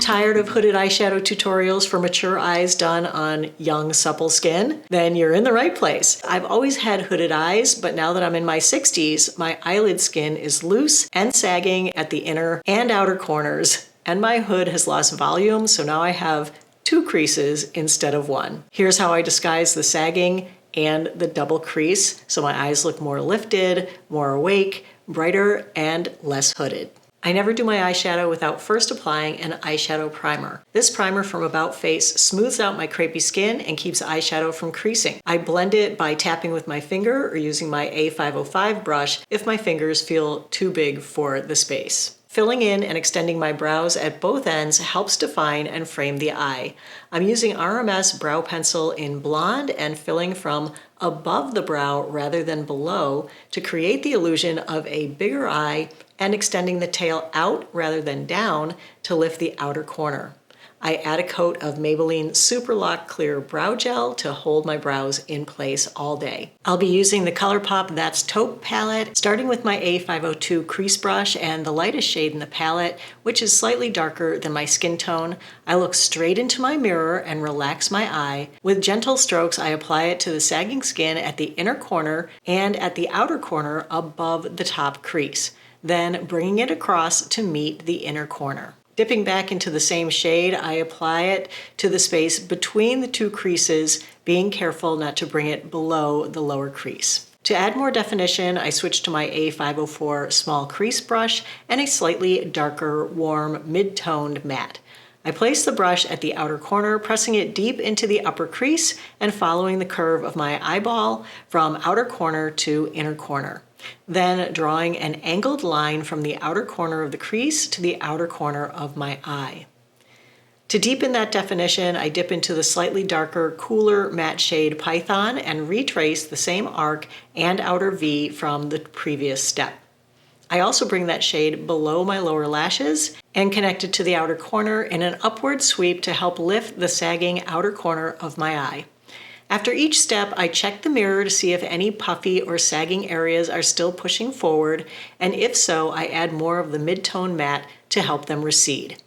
Tired of hooded eyeshadow tutorials for mature eyes done on young, supple skin? Then you're in the right place. I've always had hooded eyes, but now that I'm in my 60s, my eyelid skin is loose and sagging at the inner and outer corners, and my hood has lost volume, so now I have 2 creases instead of 1. Here's how I disguise the sagging and the double crease, so my eyes look more lifted, more awake, brighter, and less hooded. I never do my eyeshadow without first applying an eyeshadow primer. This primer from About Face smooths out my crepey skin and keeps eyeshadow from creasing. I blend it by tapping with my finger or using my A505 brush if my fingers feel too big for the space. Filling in and extending my brows at both ends helps define and frame the eye. I'm using RMS brow pencil in blonde and filling from above the brow rather than below to create the illusion of a bigger eye and extending the tail out rather than down to lift the outer corner. I add a coat of Maybelline Super Lock Clear Brow Gel to hold my brows in place all day. I'll be using the ColourPop That's Taupe palette, starting with my A502 crease brush and the lightest shade in the palette, which is slightly darker than my skin tone. I look straight into my mirror and relax my eye. With gentle strokes, I apply it to the sagging skin at the inner corner and at the outer corner above the top crease, then bringing it across to meet the inner corner. Dipping back into the same shade, I apply it to the space between the 2 creases, being careful not to bring it below the lower crease. To add more definition, I switch to my A504 small crease brush and a slightly darker, warm, mid-toned matte. I place the brush at the outer corner, pressing it deep into the upper crease and following the curve of my eyeball from outer corner to inner corner. Then drawing an angled line from the outer corner of the crease to the outer corner of my eye. To deepen that definition, I dip into the slightly darker, cooler matte shade Python and retrace the same arc and outer V from the previous step. I also bring that shade below my lower lashes and connect it to the outer corner in an upward sweep to help lift the sagging outer corner of my eye. After each step, I check the mirror to see if any puffy or sagging areas are still pushing forward, and if so, I add more of the mid-tone matte to help them recede.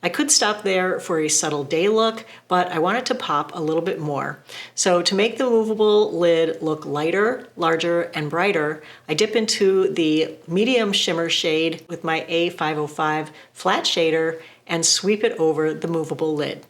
I could stop there for a subtle day look, but I wanted to pop a little bit more. So to make the movable lid look lighter, larger, and brighter, I dip into the medium shimmer shade with my A505 flat shader and sweep it over the movable lid.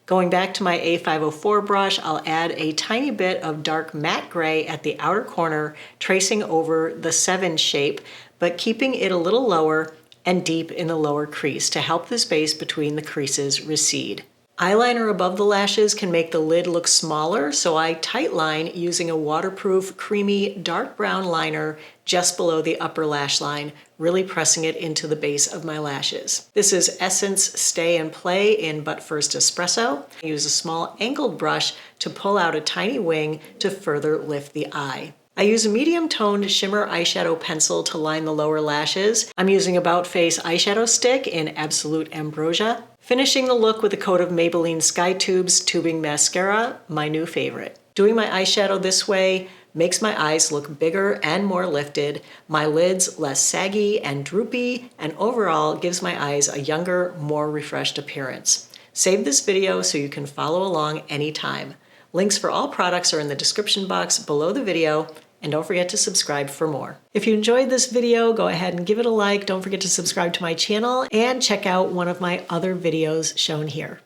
Going back to my A504 brush, I'll add a tiny bit of dark matte gray at the outer corner, tracing over the 7 shape, but keeping it a little lower and deep in the lower crease to help the space between the creases recede. Eyeliner above the lashes can make the lid look smaller, so I tightline using a waterproof, creamy, dark brown liner just below the upper lash line, really pressing it into the base of my lashes. This is Essence Stay and Play in But First Espresso. I use a small angled brush to pull out a tiny wing to further lift the eye. I use a medium-toned shimmer eyeshadow pencil to line the lower lashes. I'm using About Face eyeshadow stick in Absolute Ambrosia, finishing the look with a coat of Maybelline Sky Tubes Tubing Mascara, my new favorite. Doing my eyeshadow this way makes my eyes look bigger and more lifted, my lids less saggy and droopy, and overall gives my eyes a younger, more refreshed appearance. Save this video so you can follow along anytime. Links for all products are in the description box below the video, and don't forget to subscribe for more. If you enjoyed this video, go ahead and give it a like. Don't forget to subscribe to my channel and check out one of my other videos shown here.